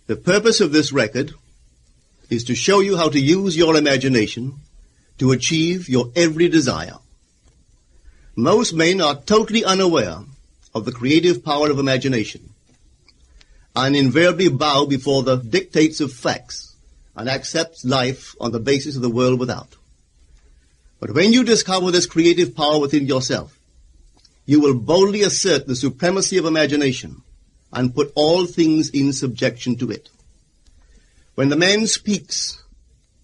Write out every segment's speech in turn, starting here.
The purpose of this record is to show you how to use your imagination to achieve your every desire. Most men are totally unaware of the creative power of imagination and invariably bow before the dictates of facts and accept life on the basis of the world without. But when you discover this creative power within yourself, you will boldly assert the supremacy of imagination and put all things in subjection to it. When the man speaks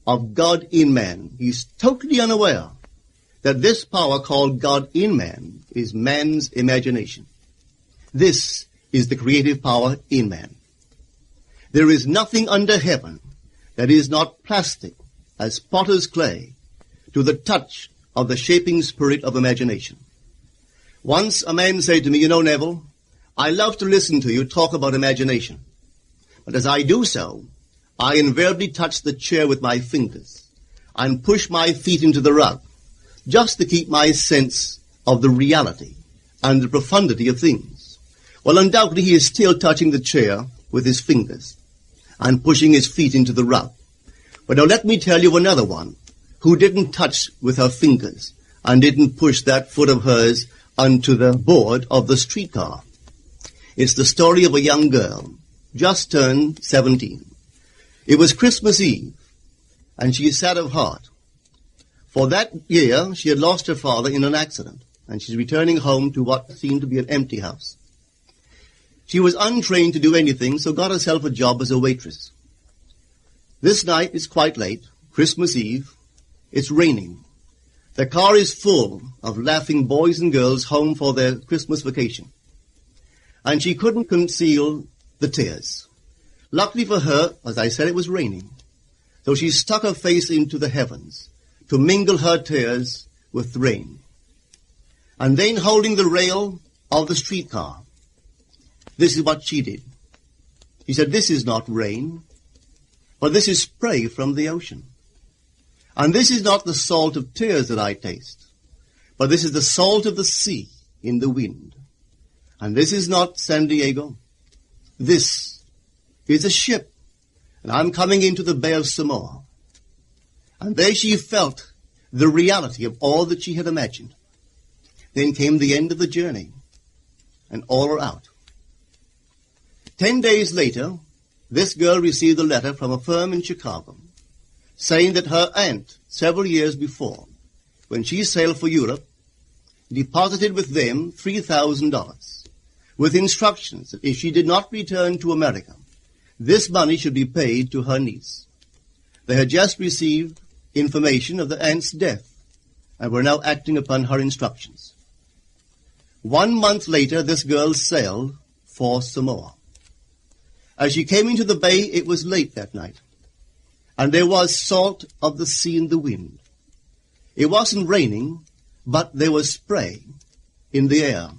of God in man, he is totally unaware that this power called God in man is man's imagination. This is the creative power in man. There is nothing under heaven that is not plastic as potter's clay to the touch of the shaping spirit of imagination. Once a man said to me, Neville, I love to listen to you talk about imagination. But as I do so, I invariably touch the chair with my fingers and push my feet into the rug, just to keep my sense of the reality and the profundity of things. Well, undoubtedly he is still touching the chair with his fingers and pushing his feet into the rug. But now let me tell you another one who didn't touch with her fingers and didn't push that foot of hers onto the board of the streetcar. It's the story of a young girl, just turned 17. It was Christmas Eve, and she is sad of heart. For that year, she had lost her father in an accident, and she's returning home to what seemed to be an empty house. She was untrained to do anything, so got herself a job as a waitress. This night is quite late, Christmas Eve. It's raining. The car is full of laughing boys and girls home for their Christmas vacation. And she couldn't conceal the tears. Luckily for her, as I said, it was raining. So she stuck her face into the heavens to mingle her tears with rain. And then holding the rail of the streetcar, this is what she did. She said, this is not rain, but this is spray from the ocean. And this is not the salt of tears that I taste, but this is the salt of the sea in the wind. And this is not San Diego. This is a ship, and I'm coming into the Bay of Samoa. And there she felt the reality of all that she had imagined. Then came the end of the journey, and all are out. 10 days later, this girl received a letter from a firm in Chicago saying that her aunt, several years before, when she sailed for Europe, deposited with them $3,000 with instructions that if she did not return to America, this money should be paid to her niece. They had just received information of the aunt's death and were now acting upon her instructions. 1 month later, this girl sailed for Samoa. As she came into the bay, it was late that night, and there was salt of the sea in the wind. It wasn't raining, but there was spray in the air,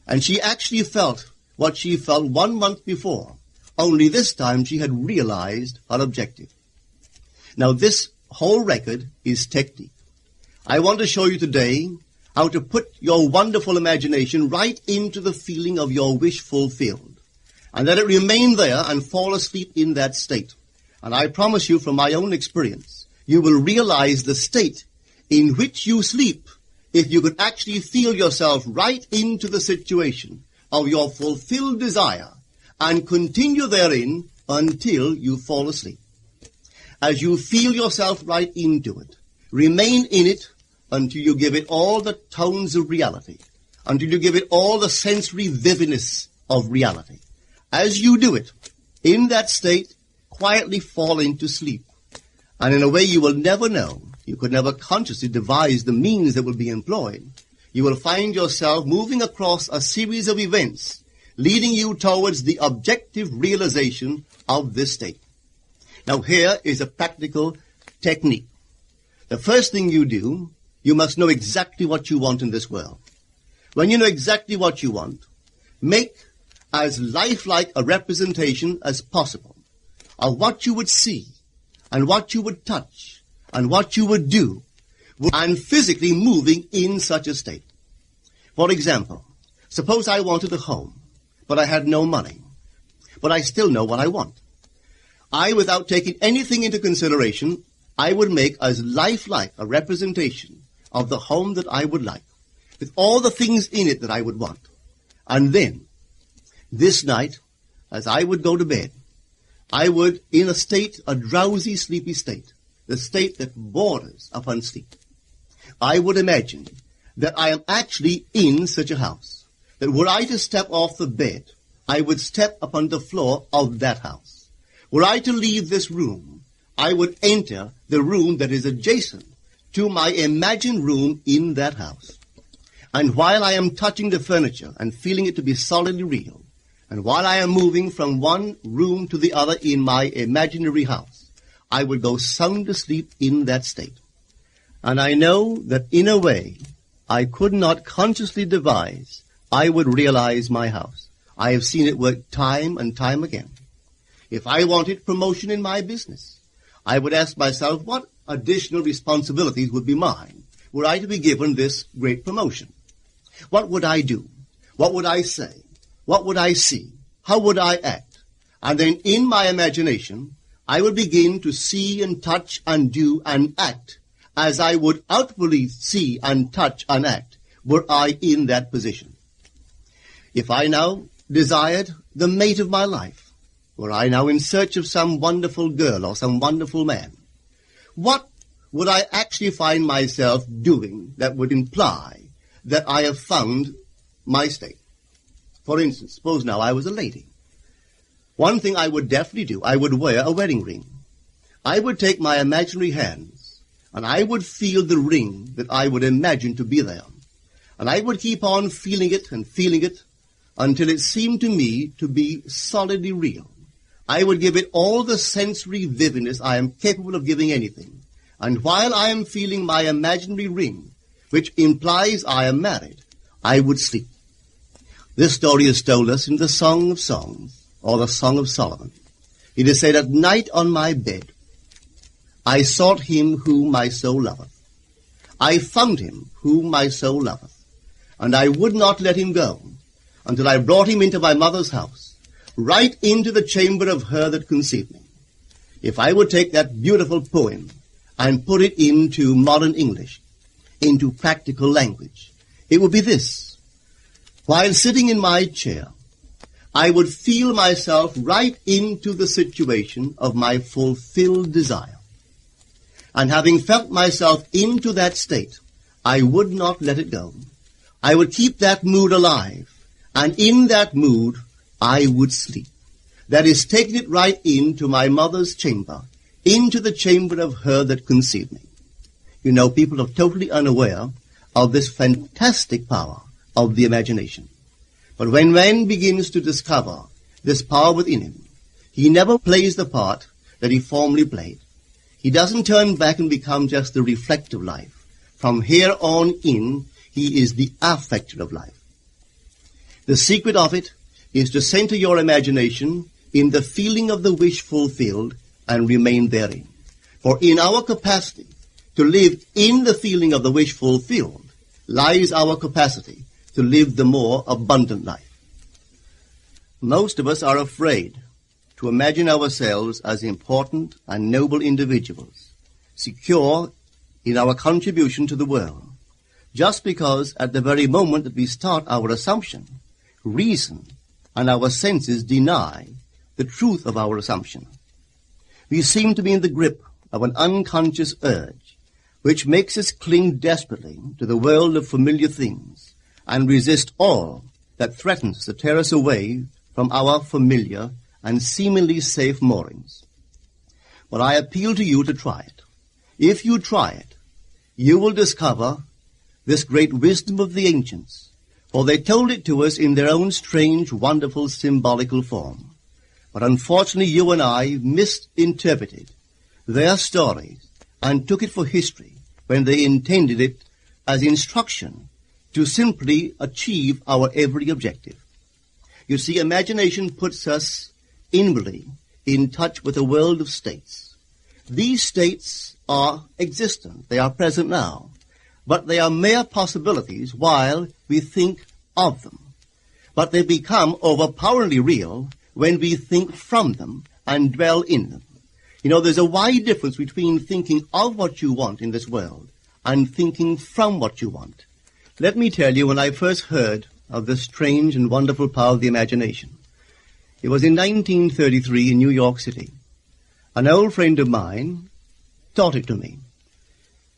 and she actually felt what she felt 1 month before, only this time she had realized her objective. Now this whole record is technique. I want to show you today how to put your wonderful imagination right into the feeling of your wish fulfilled, and let it remain there and fall asleep in that state. And I promise you from my own experience, you will realize the state in which you sleep if you could actually feel yourself right into the situation of your fulfilled desire and continue therein until you fall asleep. As you feel yourself right into it, remain in it until you give it all the tones of reality, until you give it all the sensory vividness of reality. As you do it, in that state, quietly fall into sleep. And in a way you will never know, you could never consciously devise the means that will be employed, you will find yourself moving across a series of events leading you towards the objective realization of this state. Now here is a practical technique. The first thing you do, you must know exactly what you want in this world. When you know exactly what you want, make as lifelike a representation as possible of what you would see and what you would touch and what you would do and physically moving in such a state. For example, suppose I wanted a home, but I had no money, but I still know what I want. without taking anything into consideration, I would make as lifelike a representation of the home that I would like, with all the things in it that I would want. And then, this night, as I would go to bed, I would, in a drowsy, sleepy state, the state that borders upon sleep, I would imagine that I am actually in such a house, that were I to step off the bed, I would step upon the floor of that house. Were I to leave this room, I would enter the room that is adjacent to my imagined room in that house. And while I am touching the furniture and feeling it to be solidly real, and while I am moving from one room to the other in my imaginary house, I would go sound asleep in that state. And I know that in a way I could not consciously devise, I would realize my house. I have seen it work time and time again. If I wanted promotion in my business, I would ask myself what additional responsibilities would be mine were I to be given this great promotion. What would I do? What would I say? What would I see? How would I act? And then in my imagination, I would begin to see and touch and do and act as I would outwardly see and touch and act were I in that position. If I now desired the mate of my life, were I now in search of some wonderful girl or some wonderful man, what would I actually find myself doing that would imply that I have found my state? For instance, suppose now I was a lady. One thing I would definitely do, I would wear a wedding ring. I would take my imaginary hands, and I would feel the ring that I would imagine to be there. And I would keep on feeling it until it seemed to me to be solidly real. I would give it all the sensory vividness I am capable of giving anything. And while I am feeling my imaginary ring, which implies I am married, I would sleep. This story is told us in the Song of Songs, or the Song of Solomon. It is said, "At night on my bed, I sought him whom my soul loveth. I found him whom my soul loveth. And I would not let him go until I brought him into my mother's house, right into the chamber of her that conceived me." If I would take that beautiful poem and put it into modern English, into practical language, it would be this. While sitting in my chair, I would feel myself right into the situation of my fulfilled desire. And having felt myself into that state, I would not let it go. I would keep that mood alive, and in that mood, I would sleep. That is, taking it right into my mother's chamber, into the chamber of her that conceived me. You know, people are totally unaware of this fantastic power of the imagination. But when man begins to discover this power within him, he never plays the part that he formerly played. He doesn't turn back and become just the reflector of life. From here on in, he is the affecter of life. The secret of it is to center your imagination in the feeling of the wish fulfilled and remain therein. For in our capacity to live in the feeling of the wish fulfilled lies our capacity to live the more abundant life. Most of us are afraid to imagine ourselves as important and noble individuals, secure in our contribution to the world, just because at the very moment that we start our assumption, reason and our senses deny the truth of our assumption. We seem to be in the grip of an unconscious urge, which makes us cling desperately to the world of familiar things and resist all that threatens to tear us away from our familiar and seemingly safe moorings. But I appeal to you to try it. If you try it, you will discover this great wisdom of the ancients, for they told it to us in their own strange, wonderful, symbolical form. But unfortunately, you and I misinterpreted their stories and took it for history when they intended it as instruction to simply achieve our every objective. You see, imagination puts us inwardly in touch with a world of states. These states are existent. They are present now. But they are mere possibilities while we think of them. But they become overpoweringly real when we think from them and dwell in them. You know, there's a wide difference between thinking of what you want in this world and thinking from what you want. Let me tell you, when I first heard of the strange and wonderful power of the imagination, it was in 1933 in New York City. An old friend of mine taught it to me.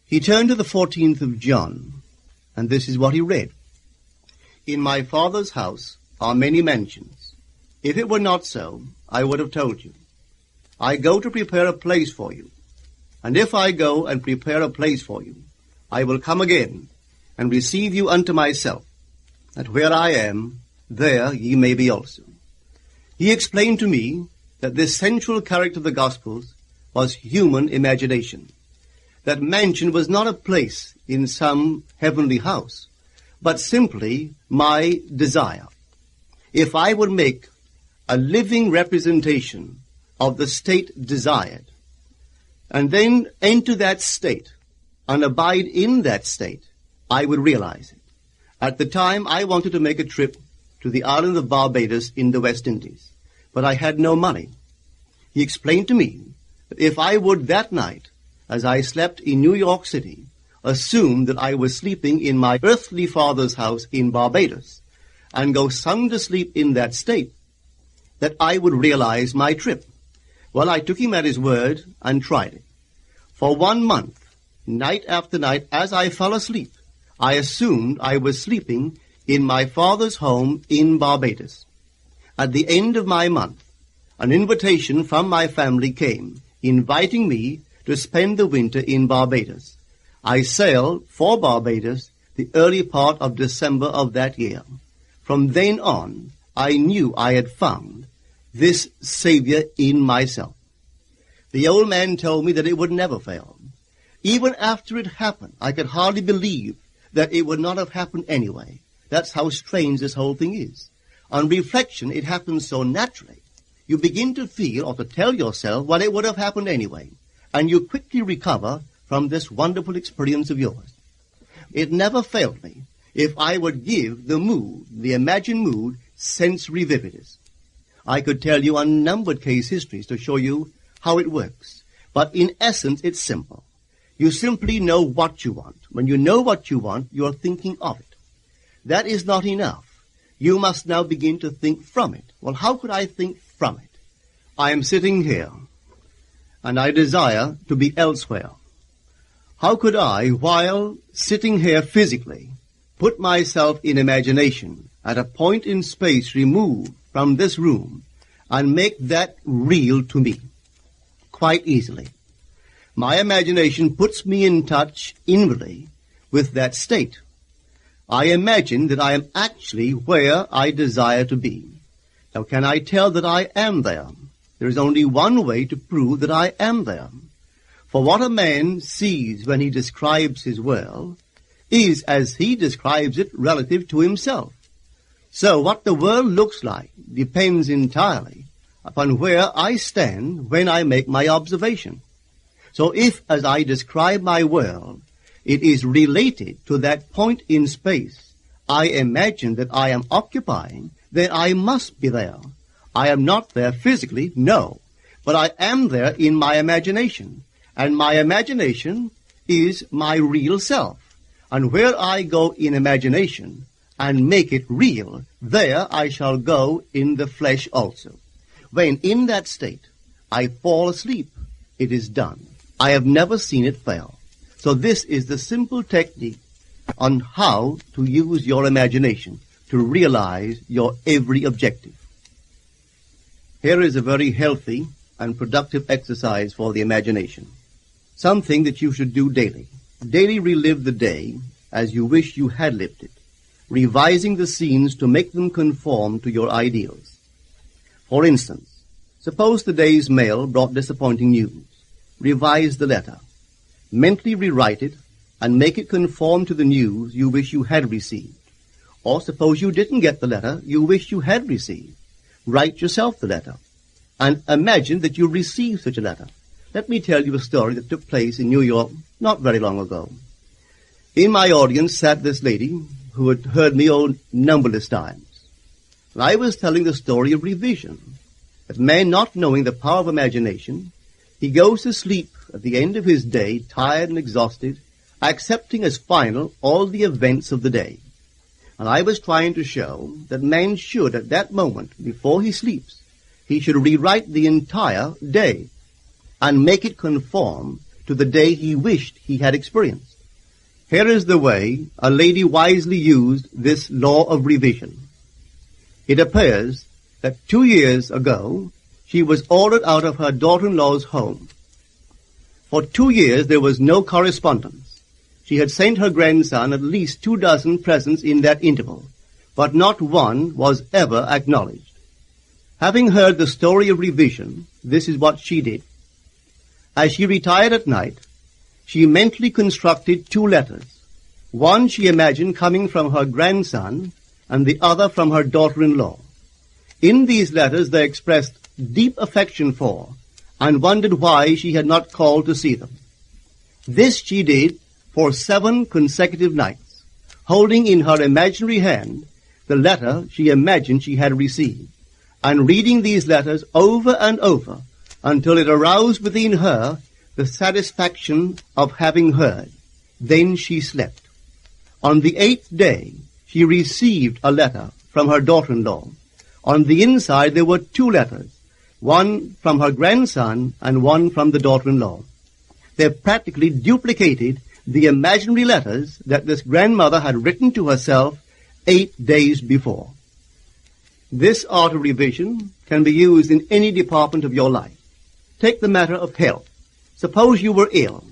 He turned to the 14th of John, and this is what he read. In my Father's house are many mansions. If it were not so, I would have told you. I go to prepare a place for you. And if I go and prepare a place for you, I will come again and receive you unto myself, that where I am, there ye may be also. He explained to me that this central character of the Gospels was human imagination, that mansion was not a place in some heavenly house, but simply my desire. If I would make a living representation of the state desired, and then enter that state and abide in that state, I would realize it. At the time, I wanted to make a trip to the island of Barbados in the West Indies, but I had no money. He explained to me that if I would that night, as I slept in New York City, assume that I was sleeping in my earthly father's house in Barbados, and go sound asleep in that state, that I would realize my trip. Well, I took him at his word and tried it. For 1 month, night after night, as I fell asleep, I assumed I was sleeping in my father's home in Barbados. At the end of my month, an invitation from my family came, inviting me to spend the winter in Barbados. I sailed for Barbados the early part of December of that year. From then on, I knew I had found this Savior in myself. The old man told me that it would never fail. Even after it happened, I could hardly believe that it would not have happened anyway. That's how strange this whole thing is. On reflection, it happens so naturally. You begin to feel or to tell yourself, well, it would have happened anyway. And you quickly recover from this wonderful experience of yours. It never failed me if I would give the mood, the imagined mood, sensory vividness. I could tell you unnumbered case histories to show you how it works. But in essence, it's simple. You simply know what you want. When you know what you want, you are thinking of it. That is not enough. You must now begin to think from it. Well, how could I think from it? I am sitting here, and I desire to be elsewhere. How could I, while sitting here physically, put myself in imagination at a point in space removed from this room and make that real to me? Quite easily. My imagination puts me in touch inwardly with that state. I imagine that I am actually where I desire to be. Now, can I tell that I am there? There is only one way to prove that I am there. For what a man sees when he describes his world is as he describes it relative to himself. So what the world looks like depends entirely upon where I stand when I make my observation. So if, as I describe my world, it is related to that point in space I imagine that I am occupying, then I must be there. I am not there physically, no, but I am there in my imagination, and my imagination is my real self. And where I go in imagination and make it real, there I shall go in the flesh also. When in that state I fall asleep, it is done. I have never seen it fail. So this is the simple technique on how to use your imagination to realize your every objective. Here is a very healthy and productive exercise for the imagination. Something that you should do daily. Daily relive the day as you wish you had lived it, revising the scenes to make them conform to your ideals. For instance, suppose the day's mail brought disappointing news. Revise the letter. Mentally rewrite it and make it conform to the news you wish you had received. Or suppose you didn't get the letter you wish you had received. Write yourself the letter and imagine that you received such a letter. Let me tell you a story that took place in New York not very long ago. In my audience sat this lady who had heard me numberless times. And I was telling the story of revision. that man, not knowing the power of imagination, he goes to sleep at the end of his day, tired and exhausted, accepting as final all the events of the day. And I was trying to show that man should, at that moment, before he sleeps, he should rewrite the entire day and make it conform to the day he wished he had experienced. Here is the way a lady wisely used this law of revision. It appears that 2 years ago, she was ordered out of her daughter-in-law's home. For 2 years, there was no correspondence. She had sent her grandson at least 24 presents in that interval, but not one was ever acknowledged. Having heard the story of revision, this is what she did. As she retired at night, she mentally constructed 2 letters. One she imagined coming from her grandson, and the other from her daughter-in-law. In these letters they expressed deep affection for, and wondered why she had not called to see them. This she did for 7 consecutive nights, holding in her imaginary hand the letter she imagined she had received, and reading these letters over and over until it aroused within her the satisfaction of having heard. Then she slept. On the 8th day, she received a letter from her daughter-in-law. On the inside there were 2 letters, one from her grandson and one from the daughter-in-law. They practically duplicated the imaginary letters that this grandmother had written to herself 8 days before. This art of revision can be used in any department of your life. Take the matter of health. Suppose you were ill.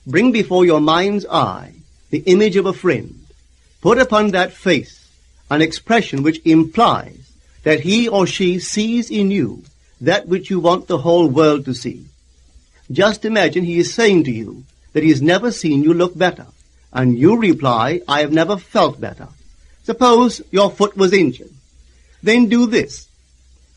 Bring before your mind's eye the image of a friend. Put upon that face an expression which implies that he or she sees in you that which you want the whole world to see. Just imagine he is saying to you that he has never seen you look better, and you reply, I have never felt better. Suppose your foot was injured. Then do this.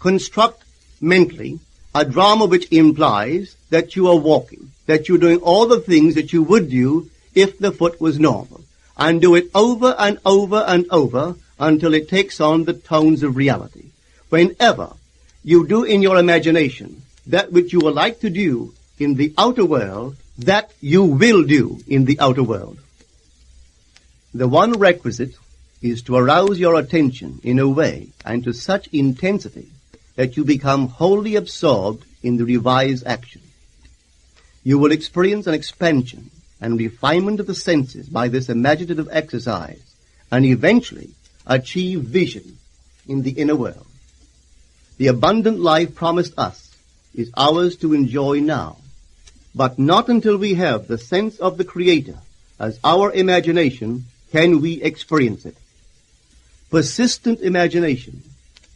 Construct mentally a drama which implies that you are walking, that you're doing all the things that you would do if the foot was normal, and do it over and over and over until it takes on the tones of reality. Whenever you do in your imagination that which you would like to do in the outer world, that you will do in the outer world. The one requisite is to arouse your attention in a way and to such intensity that you become wholly absorbed in the revised action. You will experience an expansion and refinement of the senses by this imaginative exercise, and eventually achieve vision in the inner world. The abundant life promised us is ours to enjoy now, but not until we have the sense of the Creator as our imagination can we experience it. Persistent imagination,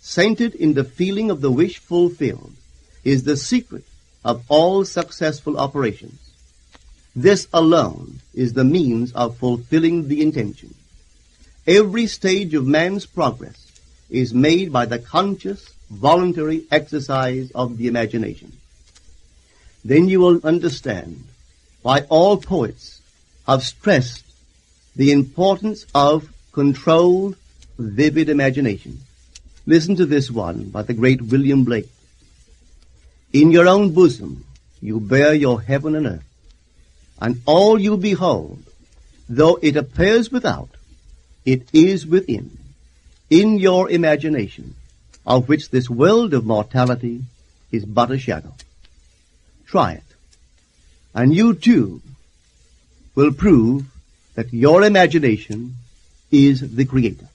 centered in the feeling of the wish fulfilled, is the secret of all successful operations. This alone is the means of fulfilling the intention. Every stage of man's progress is made by the conscious, voluntary exercise of the imagination. Then you will understand why all poets have stressed the importance of controlled, vivid imagination. Listen to this one by the great William Blake. In your own bosom you bear your heaven and earth, and all you behold, though it appears without, it is within, in your imagination, of which this world of mortality is but a shadow. Try it, and you too will prove that your imagination is the Creator.